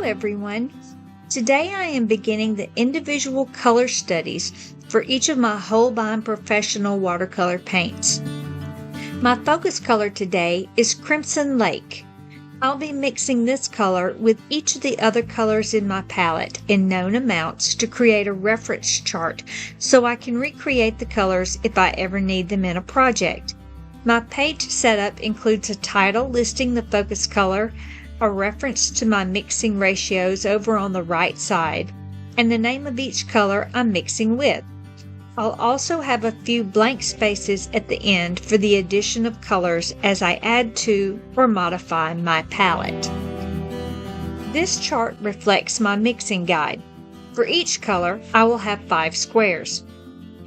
everyone. Today I am beginning the individual color studies for each of my Holbein Professional Watercolor paints. My focus color today is Crimson Lake. I'll be mixing this color with each of the other colors in my palette in known amounts to create a reference chart so I can recreate the colors if I ever need them in a project. My page setup includes a title listing the focus color, a reference to my mixing ratios over on the right side, and the name of each color I'm mixing with. I'll also have a few blank spaces at the end for the addition of colors as I add to or modify my palette. This chart reflects my mixing guide. For each color, I will have 5 squares.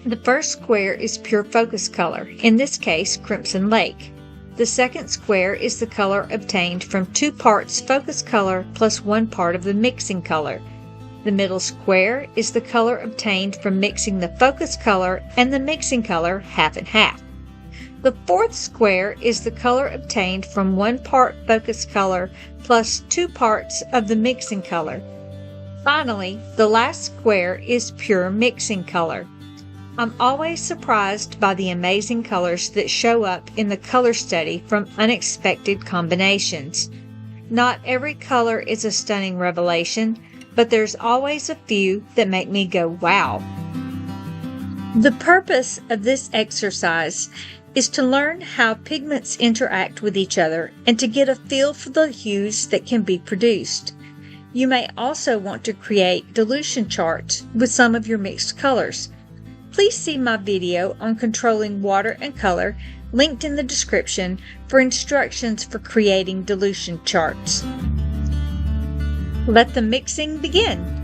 The first square is pure focus color, in this case Crimson Lake. The second square is the color obtained from 2 parts focus color plus 1 part of the mixing color. The middle square is the color obtained from mixing the focus color and the mixing color half and half. The fourth square is the color obtained from 1 part focus color plus 2 parts of the mixing color. Finally, the last square is pure mixing color. I'm always surprised by the amazing colors that show up in the color study from unexpected combinations. Not every color is a stunning revelation, but there's always a few that make me go, wow. The purpose of this exercise is to learn how pigments interact with each other and to get a feel for the hues that can be produced. You may also want to create dilution charts with some of your mixed colors. Please see my video on controlling water and color, linked in the description, for instructions for creating dilution charts. Let the mixing begin.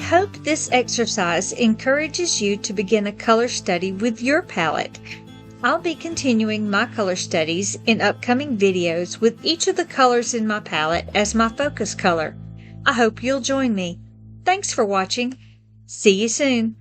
hope this exercise encourages you to begin a color study with your palette. I'll be continuing my color studies in upcoming videos with each of the colors in my palette as my focus color. I hope you'll join me. Thanks for watching. See you soon.